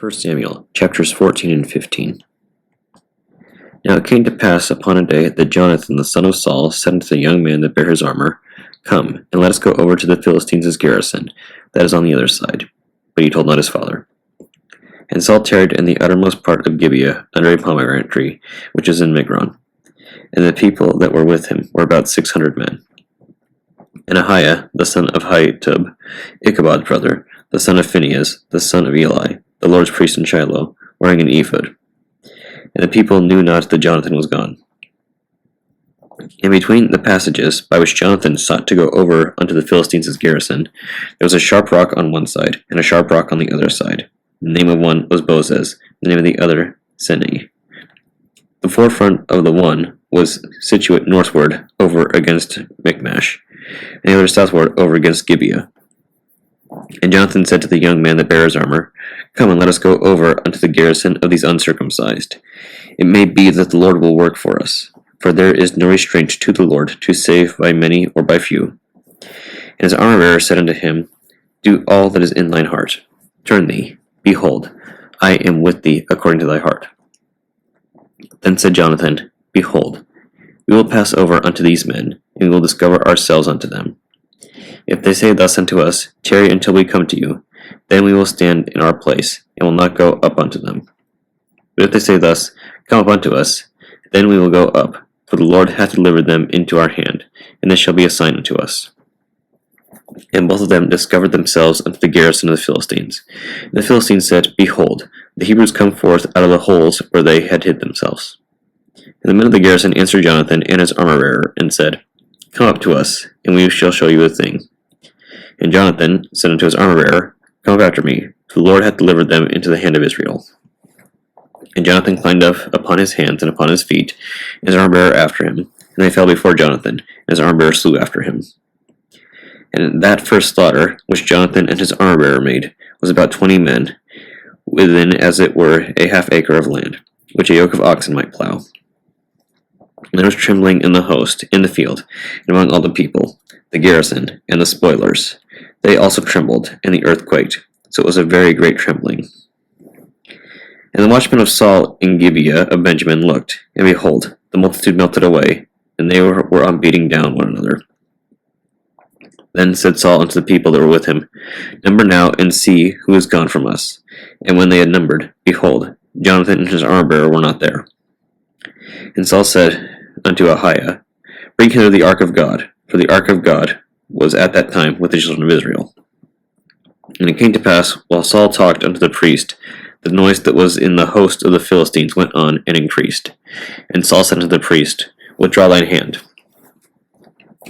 1 Samuel, chapters 14 and 15. Now it came to pass upon a day that Jonathan the son of Saul said unto the young man that bare his armor, Come, and let us go over to the Philistines' garrison, that is on the other side. But he told not his father. And Saul tarried in the uttermost part of Gibeah, under a pomegranate tree, which is in Migron. And the people that were with him were about 600 men. And Ahiah, the son of Ahitub, Ichabod's brother, the son of Phinehas, the son of Eli, the Lord's priest in Shiloh, wearing an ephod. And the people knew not that Jonathan was gone. And between the passages by which Jonathan sought to go over unto the Philistines' garrison, there was a sharp rock on one side, and a sharp rock on the other side. The name of one was Bozez, the name of the other Senei. The forefront of the one was situate northward over against Michmash, and the other southward over against Gibeah. And Jonathan said to the young man that bare his armor, Come and let us go over unto the garrison of these uncircumcised. It may be that the Lord will work for us, for there is no restraint to the Lord to save by many or by few. And his armor-bearer said unto him, Do all that is in thine heart. Turn thee, behold, I am with thee according to thy heart. Then said Jonathan, Behold, we will pass over unto these men, and we will discover ourselves unto them. If they say thus unto us, Tarry until we come to you, then we will stand in our place, and will not go up unto them. But if they say thus, Come up unto us, then we will go up, for the Lord hath delivered them into our hand, and this shall be a sign unto us. And both of them discovered themselves unto the garrison of the Philistines. And the Philistines said, Behold, the Hebrews come forth out of the holes where they had hid themselves. And the men of the garrison answered Jonathan and his armor-bearer, and said, Come up to us, and we shall show you a thing. And Jonathan said unto his armor-bearer, Come up after me, for the Lord hath delivered them into the hand of Israel. And Jonathan climbed up upon his hands and upon his feet, and his armor-bearer after him. And they fell before Jonathan, and his armor-bearer slew after him. And that first slaughter, which Jonathan and his armor-bearer made, was about 20 men, within as it were a half acre of land, which a yoke of oxen might plow. And there was trembling in the host, in the field, and among all the people, the garrison, and the spoilers. They also trembled, and the earth quaked, so it was a very great trembling. And the watchmen of Saul in Gibeah of Benjamin looked, and behold, the multitude melted away, and they were on beating down one another. Then said Saul unto the people that were with him, Number now, and see who is gone from us. And when they had numbered, behold, Jonathan and his armor-bearer were not there. And Saul said unto Ahiah, Bring hither the ark of God, for the ark of God was at that time with the children of Israel. And it came to pass, while Saul talked unto the priest, the noise that was in the host of the Philistines went on and increased. And Saul said unto the priest, Withdraw thine hand.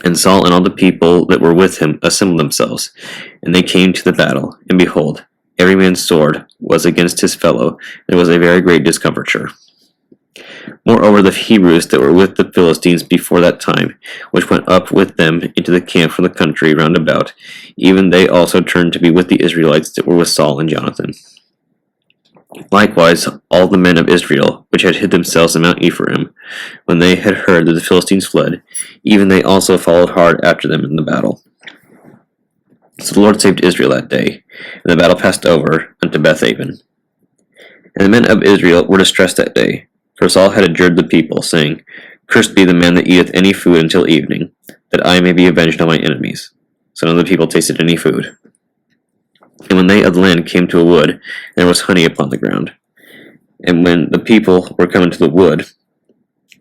And Saul and all the people that were with him assembled themselves, and they came to the battle, and behold, every man's sword was against his fellow, and there was a very great discomfiture. Moreover, the Hebrews that were with the Philistines before that time, which went up with them into the camp from the country round about, even they also turned to be with the Israelites that were with Saul and Jonathan. Likewise, all the men of Israel, which had hid themselves in Mount Ephraim, when they had heard that the Philistines fled, even they also followed hard after them in the battle. So the Lord saved Israel that day, and the battle passed over unto Bethaven. And the men of Israel were distressed that day, for Saul had adjured the people, saying, Cursed be the man that eateth any food until evening, that I may be avenged on my enemies. So none of the people tasted any food. And when they of the land came to a wood, there was honey upon the ground. And when the people were come into the wood,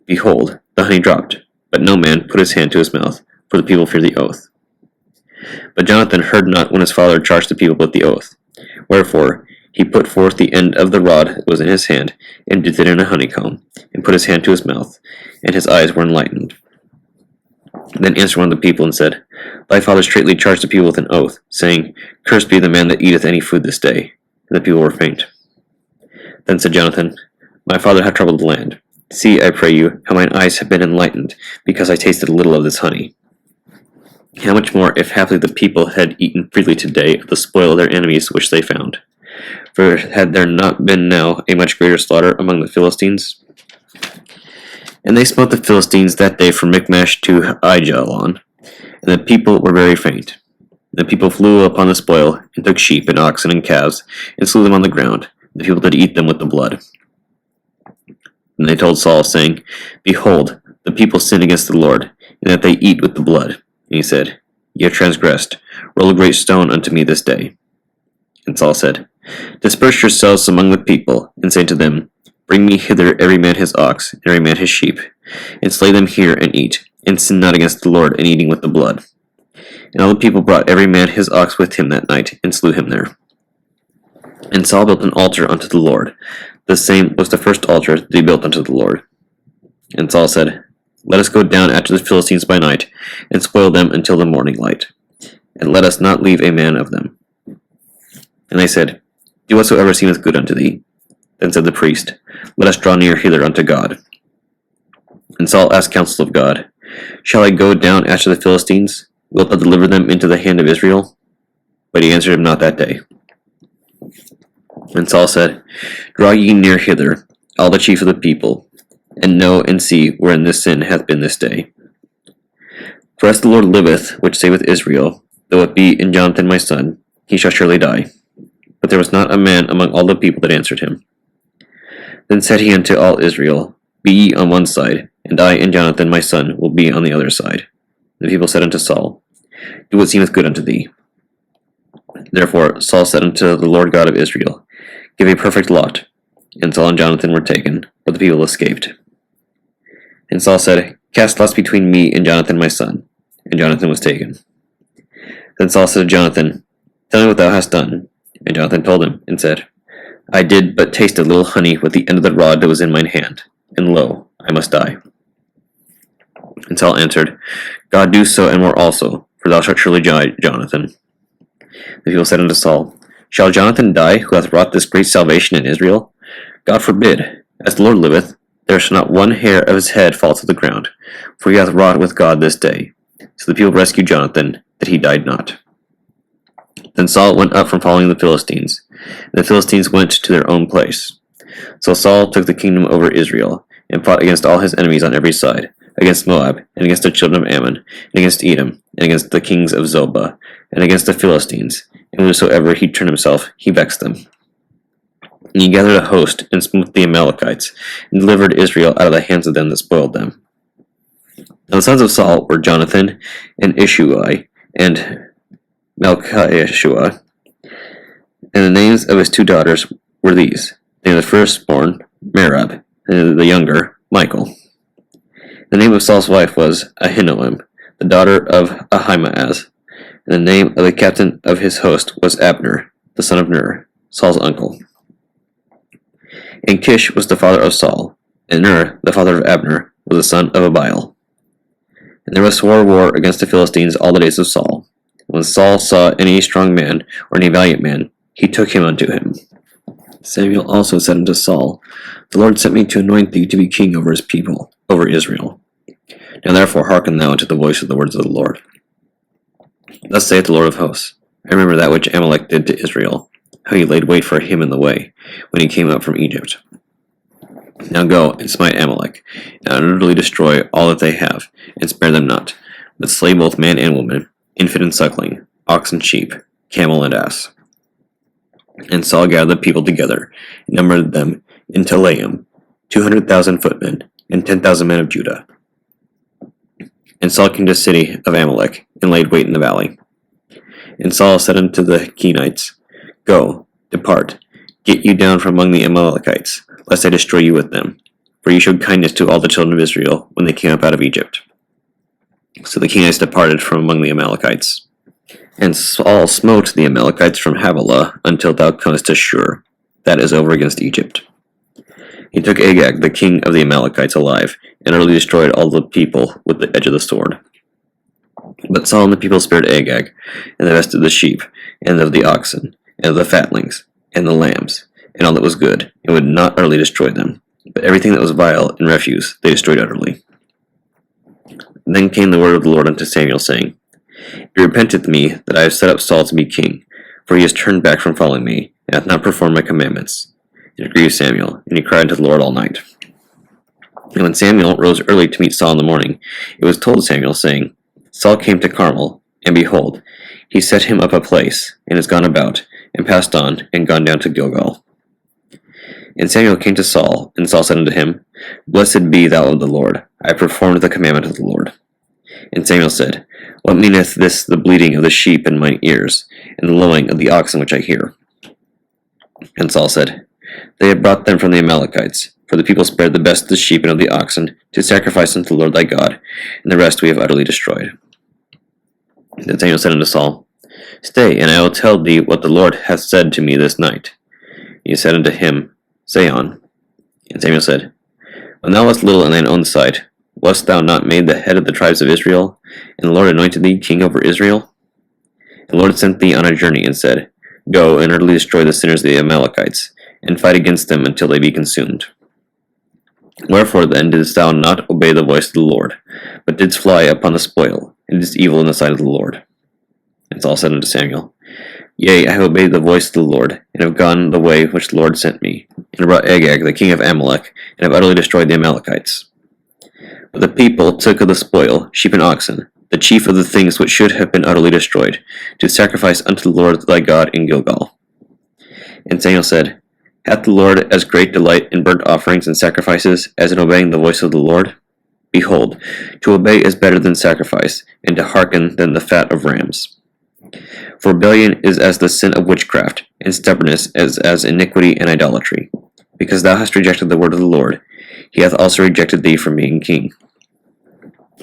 behold, the honey dropped, but no man put his hand to his mouth, for the people feared the oath. But Jonathan heard not when his father charged the people with the oath. Wherefore he put forth the end of the rod that was in his hand, and dipped it in a honeycomb, and put his hand to his mouth, and his eyes were enlightened. Then answered one of the people, and said, Thy father straitly charged the people with an oath, saying, Cursed be the man that eateth any food this day. And the people were faint. Then said Jonathan, My father hath troubled the land. See, I pray you, how mine eyes have been enlightened, because I tasted a little of this honey. How much more, if haply the people had eaten freely today of the spoil of their enemies which they found? For had there not been now a much greater slaughter among the Philistines? And they smote the Philistines that day from Michmash to Aijalon, and the people were very faint. The people flew upon the spoil, and took sheep and oxen and calves, and slew them on the ground, The people did eat them with the blood. And they told Saul, saying, Behold, the people sin against the Lord, in that they eat with the blood. And he said, Ye have transgressed. Roll a great stone unto me this day. And Saul said, Disperse yourselves among the people, and say to them, Bring me hither every man his ox, and every man his sheep, and slay them here and eat, and sin not against the Lord in eating with the blood. And all the people brought every man his ox with him that night, and slew him there. And Saul built an altar unto the Lord. The same was the first altar that he built unto the Lord. And Saul said, Let us go down after the Philistines by night, and spoil them until the morning light, and let us not leave a man of them. And they said, Do whatsoever seemeth good unto thee. Then said the priest, Let us draw near hither unto God. And Saul asked counsel of God, Shall I go down after the Philistines? Wilt thou deliver them into the hand of Israel? But he answered him not that day. And Saul said, Draw ye near hither, all the chief of the people, and know and see wherein this sin hath been this day. For as the Lord liveth, which saveth Israel, though it be in Jonathan my son, he shall surely die. But there was not a man among all the people that answered him. Then said he unto all Israel, Be ye on one side, and I and Jonathan my son will be on the other side. The people said unto Saul, Do what seemeth good unto thee. Therefore Saul said unto the Lord God of Israel, Give a perfect lot. And Saul and Jonathan were taken, but the people escaped. And Saul said, Cast lots between me and Jonathan my son. And Jonathan was taken. Then Saul said to Jonathan, Tell me what thou hast done. And Jonathan told him, and said, I did but taste a little honey with the end of the rod that was in mine hand, and lo, I must die. And Saul answered, God do so and more also, for thou shalt surely die, Jonathan. The people said unto Saul, Shall Jonathan die, who hath wrought this great salvation in Israel? God forbid. As the Lord liveth, there shall not one hair of his head fall to the ground, for he hath wrought with God this day. So the people rescued Jonathan, that he died not. Then Saul went up from following the Philistines, and the Philistines went to their own place. So Saul took the kingdom over Israel, and fought against all his enemies on every side, against Moab, and against the children of Ammon, and against Edom, and against the kings of Zobah, and against the Philistines, and whithersoever he turned himself, he vexed them. And he gathered a host, and smote the Amalekites, and delivered Israel out of the hands of them that spoiled them. Now the sons of Saul were Jonathan, and Ishuai, and Malchishua, and the names of his two daughters were these. The name of the firstborn, Merab, and the younger, Michael. The name of Saul's wife was Ahinoam, the daughter of Ahimaaz, and the name of the captain of his host was Abner, the son of Ner, Saul's uncle. And Kish was the father of Saul, and Ner, the father of Abner, was the son of Abiel. And there was sore war against the Philistines all the days of Saul. When Saul saw any strong man, or any valiant man, he took him unto him. Samuel also said unto Saul, The Lord sent me to anoint thee to be king over his people, over Israel. Now therefore hearken thou unto the voice of the words of the Lord. Thus saith the Lord of hosts, I remember that which Amalek did to Israel, how he laid wait for him in the way, when he came up from Egypt. Now go and smite Amalek, and utterly destroy all that they have, and spare them not, but slay both man and woman, infant and suckling, ox and sheep, camel and ass. And Saul gathered the people together, and numbered them in Telaim, 200,000 footmen, and 10,000 men of Judah. And Saul came to the city of Amalek, and laid wait in the valley. And Saul said unto the Kenites, Go, depart, get you down from among the Amalekites, lest I destroy you with them. For ye showed kindness to all the children of Israel, when they came up out of Egypt. So the Kenites departed from among the Amalekites. And Saul smote the Amalekites from Havilah until thou comest to Shur, that is over against Egypt. He took Agag, the king of the Amalekites, alive, and utterly destroyed all the people with the edge of the sword. But Saul and the people spared Agag, and the rest of the sheep, and of the oxen, and of the fatlings, and the lambs, and all that was good, and would not utterly destroy them. But everything that was vile and refuse they destroyed utterly. Then came the word of the Lord unto Samuel, saying, It repenteth me that I have set up Saul to be king, for he has turned back from following me, and hath not performed my commandments. And it grieved Samuel, and he cried unto the Lord all night. And when Samuel rose early to meet Saul in the morning, it was told Samuel, saying, Saul came to Carmel, and behold, he set him up a place, and is gone about, and passed on, and gone down to Gilgal. And Samuel came to Saul, and Saul said unto him, Blessed be thou of the Lord, I have performed the commandment of the Lord. And Samuel said, What meaneth this the bleating of the sheep in mine ears, and the lowing of the oxen which I hear? And Saul said, They have brought them from the Amalekites, for the people spared the best of the sheep and of the oxen, to sacrifice unto the Lord thy God, and the rest we have utterly destroyed. Then Samuel said unto Saul, Stay, and I will tell thee what the Lord hath said to me this night. And he said unto him, Say on. And Samuel said, When thou wast little in thine own sight, wast thou not made the head of the tribes of Israel, and the Lord anointed thee king over Israel? And the Lord sent thee on a journey, and said, Go and utterly destroy the sinners of the Amalekites, and fight against them until they be consumed. Wherefore then didst thou not obey the voice of the Lord, but didst fly upon the spoil, and didst evil in the sight of the Lord? And Saul said unto Samuel, Yea, I have obeyed the voice of the Lord, and have gone the way which the Lord sent me, and brought Agag the king of Amalek, and have utterly destroyed the Amalekites. But the people took of the spoil sheep and oxen, the chief of the things which should have been utterly destroyed, to sacrifice unto the Lord thy God in Gilgal. And Samuel said, Hath the Lord as great delight in burnt offerings and sacrifices as in obeying the voice of the Lord? Behold, to obey is better than sacrifice, and to hearken than the fat of rams. For rebellion is as the sin of witchcraft, and stubbornness is as iniquity and idolatry. Because thou hast rejected the word of the Lord, he hath also rejected thee from being king.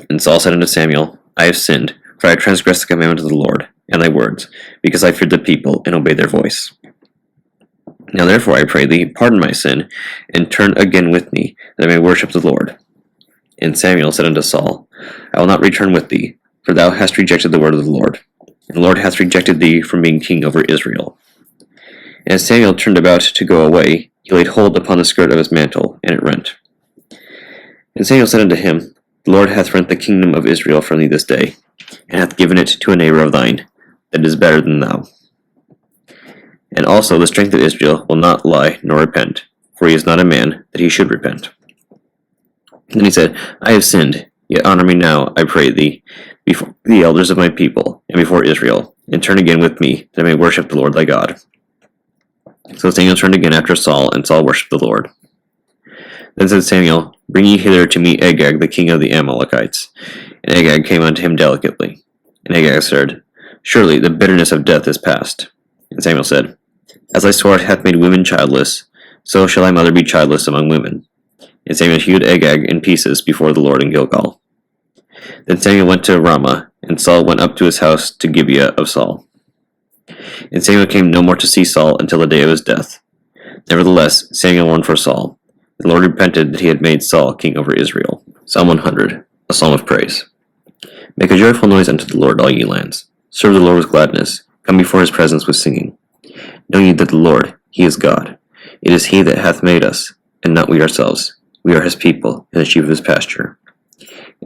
And Saul said unto Samuel, I have sinned, for I have transgressed the commandment of the Lord, and thy words, because I feared the people, and obeyed their voice. Now therefore, I pray thee, pardon my sin, and turn again with me, that I may worship the Lord. And Samuel said unto Saul, I will not return with thee, for thou hast rejected the word of the Lord, and the Lord hath rejected thee from being king over Israel. And as Samuel turned about to go away, he laid hold upon the skirt of his mantle, and it rent. And Samuel said unto him, The Lord hath rent the kingdom of Israel from thee this day, and hath given it to a neighbor of thine, that is better than thou. And also the strength of Israel will not lie nor repent, for he is not a man that he should repent. Then he said, I have sinned, yet honor me now, I pray thee, before the elders of my people, and before Israel, and turn again with me, that I may worship the Lord thy God. So Samuel turned again after Saul, and Saul worshipped the Lord. Then said Samuel, Bring ye hither to me Agag, the king of the Amalekites. And Agag came unto him delicately. And Agag said, Surely the bitterness of death is past. And Samuel said, As thy sword hath made women childless, so shall thy mother be childless among women. And Samuel hewed Agag in pieces before the Lord in Gilgal. Then Samuel went to Ramah, and Saul went up to his house to Gibeah of Saul. And Samuel came no more to see Saul until the day of his death. Nevertheless, Samuel mourned for Saul. The Lord repented that he had made Saul king over Israel. Psalm 100, a psalm of praise. Make a joyful noise unto the Lord, all ye lands. Serve the Lord with gladness. Come before his presence with singing. Know ye that the Lord, he is God. It is he that hath made us, and not we ourselves. We are his people, and the sheep of his pasture.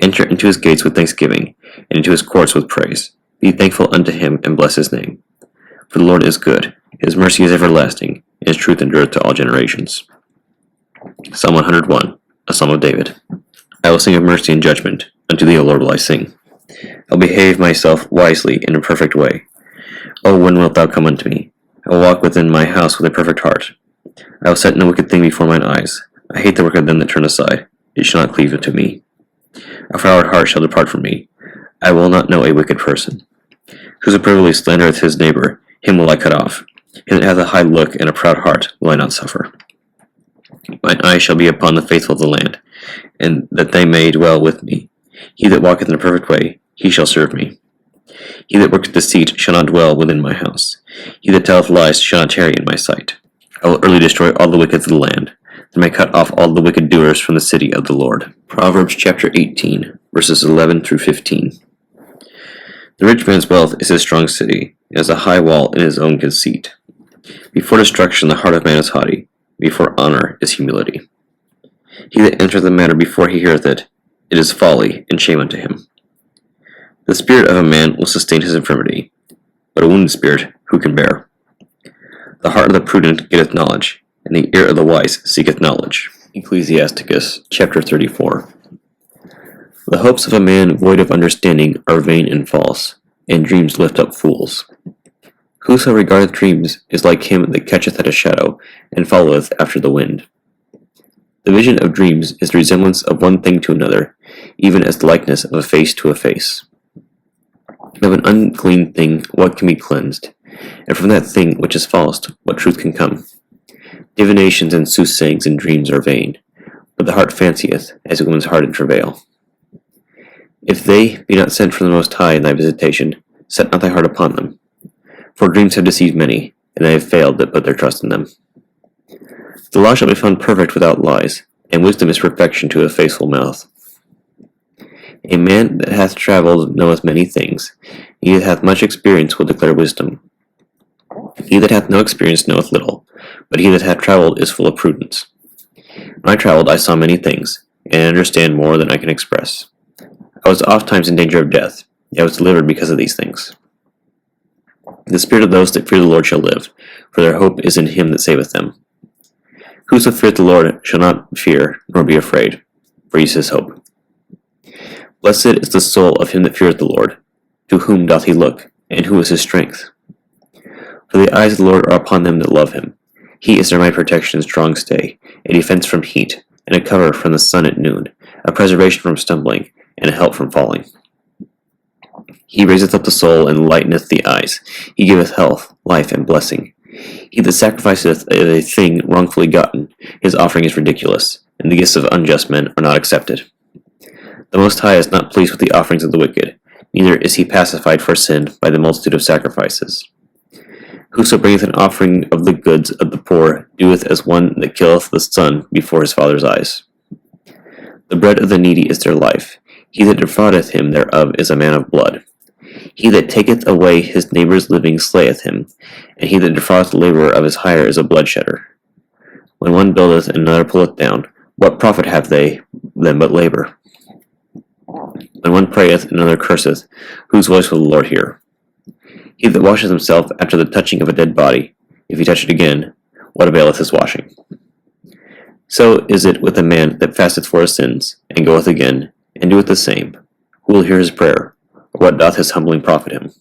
Enter into his gates with thanksgiving, and into his courts with praise. Be thankful unto him, and bless his name. For the Lord is good, his mercy is everlasting, and his truth endureth to all generations. Psalm 101, a psalm of David. I will sing of mercy and judgment. Unto thee, O Lord, will I sing. I will behave myself wisely in a perfect way. O, when wilt thou come unto me? I will walk within my house with a perfect heart. I will set no wicked thing before mine eyes. I hate the work of them that turn aside. It shall not cleave unto me. A froward heart shall depart from me. I will not know a wicked person. Whoso privily slandereth his neighbor, him will I cut off. Him that hath a high look and a proud heart will I not suffer. Mine eye shall be upon the faithful of the land, and that they may dwell with me. He that walketh in a perfect way, he shall serve me. He that worketh deceit shall not dwell within my house. He that telleth lies shall not tarry in my sight. I will early destroy all the wicked of the land, that I may cut off all the wicked doers from the city of the Lord. Proverbs chapter 18, verses 11 through 15. The rich man's wealth is his strong city, and is a high wall in his own conceit. Before destruction the heart of man is haughty, before honor is humility. He that entereth the matter before he heareth it, it is folly and shame unto him. The spirit of a man will sustain his infirmity, but a wounded spirit who can bear? The heart of the prudent getteth knowledge, and the ear of the wise seeketh knowledge. Ecclesiasticus chapter 34. The hopes of a man void of understanding are vain and false, and dreams lift up fools. Whoso regardeth dreams is like him that catcheth at a shadow, and followeth after the wind. The vision of dreams is the resemblance of one thing to another, even as the likeness of a face to a face. Of an unclean thing what can be cleansed? And from that thing which is false, what truth can come? Divinations and soothsayings and dreams are vain, but the heart fancieth, as a woman's heart in travail. If they be not sent from the Most High in thy visitation, set not thy heart upon them. For dreams have deceived many, and they have failed that put their trust in them. The law shall be found perfect without lies, and wisdom is perfection to a faithful mouth. A man that hath travelled knoweth many things. He that hath much experience will declare wisdom. He that hath no experience knoweth little, but he that hath travelled is full of prudence. When I travelled, I saw many things, and I understand more than I can express. I was oft times in danger of death, yet I was delivered because of these things. The spirit of those that fear the Lord shall live, for their hope is in him that saveth them. Whoso feareth the Lord shall not fear, nor be afraid, for he is his hope. Blessed is the soul of him that feareth the Lord, to whom doth he look, and who is his strength? For the eyes of the Lord are upon them that love him. He is their mighty protection and strong stay, a defense from heat, and a cover from the sun at noon, a preservation from stumbling, and a help from falling. He raiseth up the soul, and lighteneth the eyes. He giveth health, life, and blessing. He that sacrificeth a thing wrongfully gotten, his offering is ridiculous, and the gifts of unjust men are not accepted. The Most High is not pleased with the offerings of the wicked, neither is he pacified for sin by the multitude of sacrifices. Whoso bringeth an offering of the goods of the poor doeth as one that killeth the son before his father's eyes. The bread of the needy is their life. He that defraudeth him thereof is a man of blood. He that taketh away his neighbour's living slayeth him, and he that defraudeth the labourer of his hire is a bloodshedder. When one buildeth and another pulleth down, what profit have they then but labour? When one prayeth and another curseth, whose voice will the Lord hear? He that washeth himself after the touching of a dead body, if he touch it again, what availeth his washing? So is it with a man that fasteth for his sins, and goeth again, and doeth the same. Who will hear his prayer? Or what doth his humbling profit him?